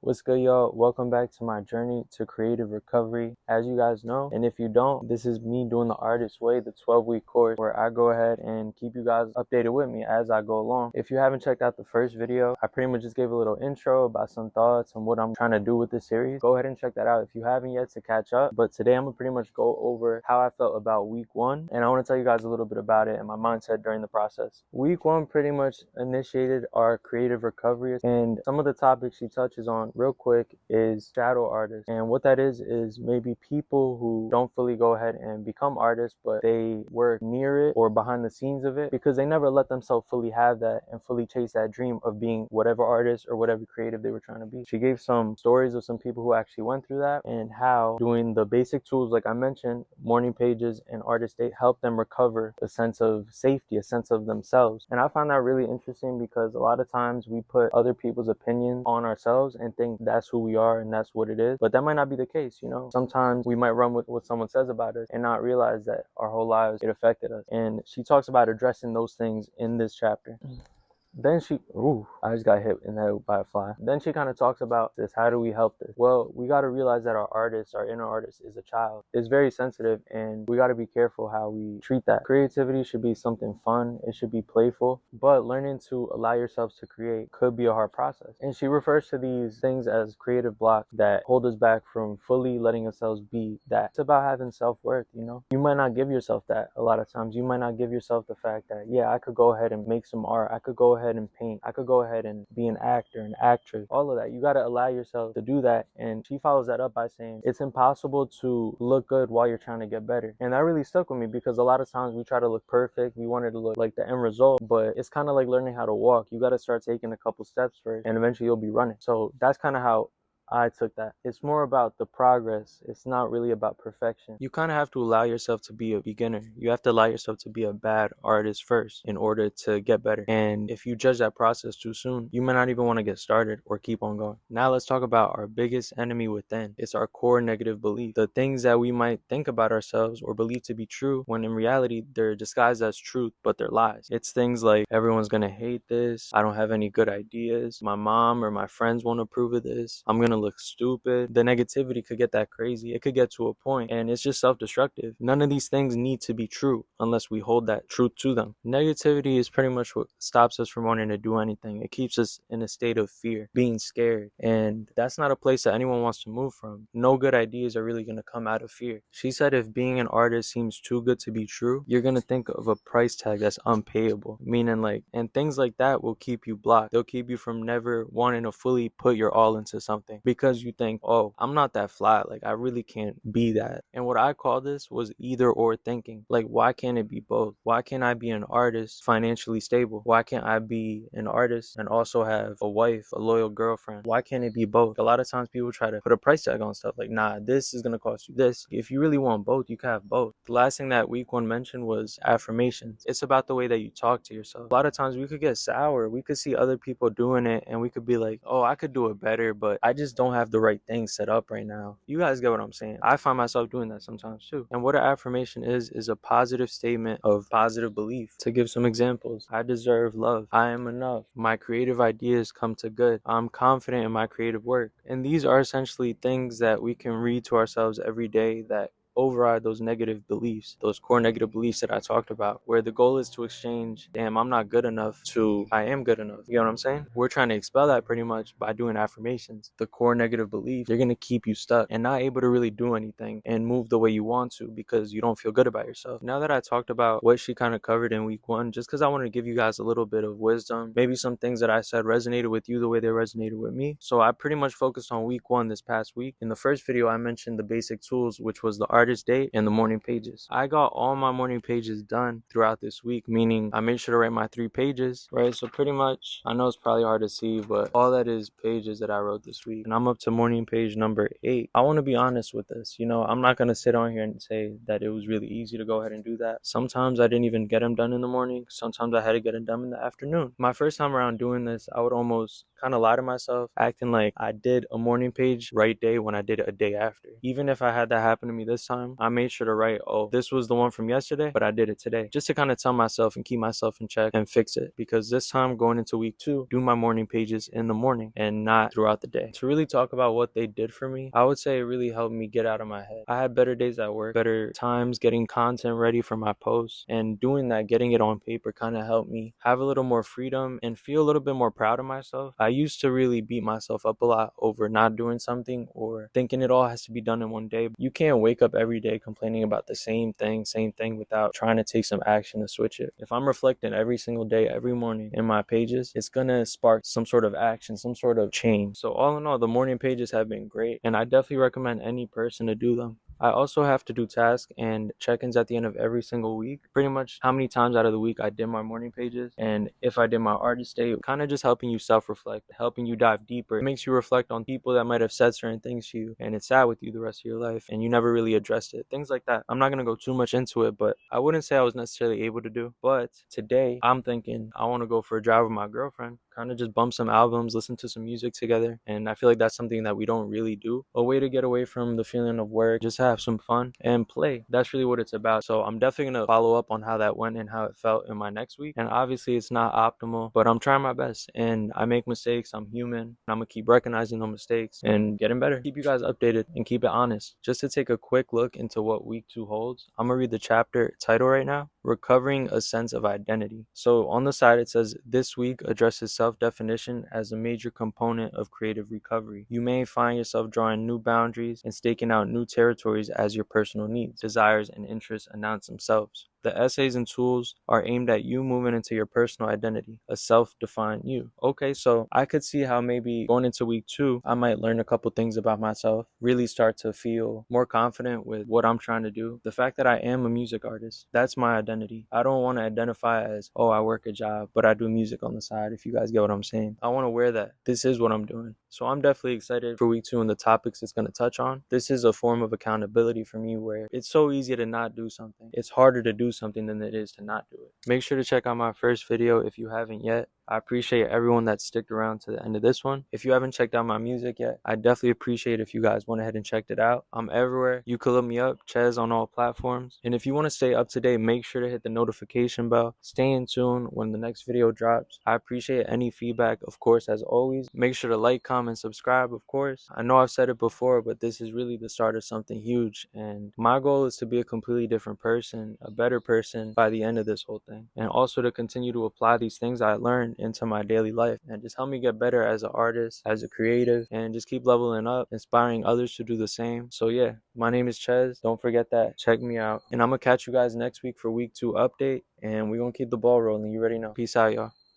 What's good, y'all? Welcome back to my journey to creative recovery. As you guys know, and if you don't, this is me doing the Artist Way, the 12-week course where I go ahead and keep you guys updated with me as I go along. If you haven't checked out the first video, I pretty much just gave a little intro about some thoughts and what I'm trying to do with this series. Go ahead and check that out if you haven't yet to catch up. But today I'm gonna pretty much go over how I felt about week one, and I want to tell you guys a little bit about it and my mindset during the process. Week one pretty much initiated our creative recovery, and some of the topics she touches on real quick is shadow artists. And what that is maybe people who don't fully go ahead and become artists, but they work near it or behind the scenes of it because they never let themselves fully have that and fully chase that dream of being whatever artist or whatever creative they were trying to be. She gave some stories of some people who actually went through that and how doing the basic tools like I mentioned, morning pages and Artist Date, helped them recover a sense of safety, a sense of themselves. And I find that really interesting because a lot of times we put other people's opinions on ourselves and think that's who we are and that's what it is, but that might not be the case. Sometimes we might run with what someone says about us and not realize that our whole lives it affected us. And she talks about addressing those things in this chapter. Then I just got hit in the head by a fly. Then she kind of talks about this. How do we help this? Well, we got to realize that our inner artist is a child. It's very sensitive and we got to be careful how we treat that. Creativity should be something fun. It should be playful, but learning to allow yourselves to create could be a hard process. And she refers to these things as creative blocks that hold us back from fully letting ourselves be that. It's about having self-worth, You might not give yourself that a lot of times. You might not give yourself the fact that, yeah, I could go ahead and make some art. I could go ahead and paint. I could go ahead and be an actor, an actress, all of that. You got to allow yourself to do that. And she follows that up by saying it's impossible to look good while you're trying to get better. And that really stuck with me because a lot of times we try to look perfect. We want it to look like the end result, but it's kind of like learning how to walk. You got to start taking a couple steps first and eventually you'll be running. So that's kind of how I took that. It's more about the progress. It's not really about perfection. You kind of have to allow yourself to be a beginner. You have to allow yourself to be a bad artist first in order to get better. And if you judge that process too soon, you might not even want to get started or keep on going. Now let's talk about our biggest enemy within. It's our core negative belief. The things that we might think about ourselves or believe to be true when in reality they're disguised as truth, but they're lies. It's things like everyone's gonna hate this. I don't have any good ideas. My mom or my friends won't approve of this. I'm gonna look stupid. The negativity could get that crazy. It could get to a point and it's just self-destructive. None of these things need to be true unless we hold that truth to them. Negativity is pretty much what stops us from wanting to do anything. It keeps us in a state of fear, being scared, and that's not a place that anyone wants to move from. No good ideas are really going to come out of fear. She said if being an artist seems too good to be true, you're going to think of a price tag that's unpayable, meaning and things like that will keep you blocked. They'll keep you from never wanting to fully put your all into something because you think, oh, I'm not that fly. I really can't be that. And what I call this was either or thinking. Why can't it be both? Why can't I be an artist financially stable? Why can't I be an artist and also have a wife, a loyal girlfriend? Why can't it be both? A lot of times people try to put a price tag on stuff nah, this is going to cost you this. If you really want both, you can have both. The last thing that week one mentioned was affirmations. It's about the way that you talk to yourself. A lot of times we could get sour. We could see other people doing it and we could be like, oh, I could do it better, but I just don't have the right things set up right now. You guys get what I'm saying. I find myself doing that sometimes too. And what an affirmation is a positive statement of positive belief. To give some examples, I deserve love. I am enough. My creative ideas come to good. I'm confident in my creative work. And these are essentially things that we can read to ourselves every day that override those negative beliefs, those core negative beliefs that I talked about, where the goal is to exchange, damn, I'm not good enough, to I am good enough. You know what I'm saying? We're trying to expel that pretty much by doing affirmations. The core negative beliefs, they're going to keep you stuck and not able to really do anything and move the way you want to because you don't feel good about yourself. Now that I talked about what she kind of covered in week one, just because I wanted to give you guys a little bit of wisdom, maybe some things that I said resonated with you the way they resonated with me. So I pretty much focused on week one this past week. In the first video, I mentioned the basic tools, which was the Artist Date and the morning pages. I got all my morning pages done throughout this week, meaning I made sure to write my 3 pages, right? So pretty much, I know it's probably hard to see, but all that is pages that I wrote this week. And I'm up to morning page number 8. I want to be honest with this. I'm not going to sit on here and say that it was really easy to go ahead and do that. Sometimes I didn't even get them done in the morning. Sometimes I had to get them done in the afternoon. My first time around doing this, I would almost kind of lie to myself, acting like I did a morning page right day when I did it a day after. Even if I had that happen to me this time, I made sure to write, oh, this was the one from yesterday, but I did it today, just to kind of tell myself and keep myself in check and fix it. Because this time going into week 2, do my morning pages in the morning and not throughout the day. To really talk about what they did for me, I would say it really helped me get out of my head. I had better days at work, better times getting content ready for my posts, and doing that, getting it on paper, kind of helped me have a little more freedom and feel a little bit more proud of myself. I used to really beat myself up a lot over not doing something or thinking it all has to be done in one day. You can't wake up every day complaining about the same thing without trying to take some action to switch it. If I'm reflecting every single day, every morning in my pages, it's gonna spark some sort of action, some sort of change. So all in all, the morning pages have been great, and I definitely recommend any person to do them. I also have to do tasks and check-ins at the end of every single week. Pretty much how many times out of the week I did my morning pages, and if I did my artist day, kind of just helping you self-reflect, helping you dive deeper. It makes you reflect on people that might have said certain things to you, and it sat with you the rest of your life, and you never really addressed it. Things like that. I'm not gonna go too much into it, but I wouldn't say I was necessarily able to do. But today, I'm thinking I want to go for a drive with my girlfriend, kind of just bump some albums, listen to some music together, and I feel like that's something that we don't really do. A way to get away from the feeling of work, just have some fun and play. That's really what it's about. So I'm definitely gonna follow up on how that went and how it felt in my next week. And obviously it's not optimal, but I'm trying my best, and I make mistakes. I'm human. I'm gonna keep recognizing those mistakes and getting better. Keep you guys updated and keep it honest. Just to take a quick look into what week 2 holds, I'm gonna read the chapter title right now: Recovering a Sense of Identity. So on the side it says, this week addresses self-definition as a major component of creative recovery. You may find yourself drawing new boundaries and staking out new territories as your personal needs, desires, and interests announce themselves. The essays and tools are aimed at you moving into your personal identity, a self-defined you. Okay, so I could see how maybe going into week 2, I might learn a couple things about myself, really start to feel more confident with what I'm trying to do. The fact that I am a music artist, that's my identity. I don't want to identify as, oh, I work a job, but I do music on the side, if you guys get what I'm saying. I want to wear that. This is what I'm doing. So I'm definitely excited for week 2 and the topics it's going to touch on. This is a form of accountability for me where it's so easy to not do something. It's harder to do something than it is to not do it. Make sure to check out my first video if you haven't yet. I appreciate everyone that sticked around to the end of this one. If you haven't checked out my music yet, I definitely appreciate if you guys went ahead and checked it out. I'm everywhere. You could look me up, Chez, on all platforms. And if you want to stay up to date, make sure to hit the notification bell. Stay in tune when the next video drops. I appreciate any feedback, of course, as always. Make sure to like, comment, subscribe, of course. I know I've said it before, but this is really the start of something huge. And my goal is to be a completely different person, a better person by the end of this whole thing. And also to continue to apply these things I learned into my daily life and just help me get better as an artist, as a creative, and just keep leveling up, inspiring others to do the same. So yeah, my name is Chez. Don't forget that. Check me out. And I'm gonna catch you guys next week for week 2 update, and we're gonna keep the ball rolling. You already know. Peace out, y'all.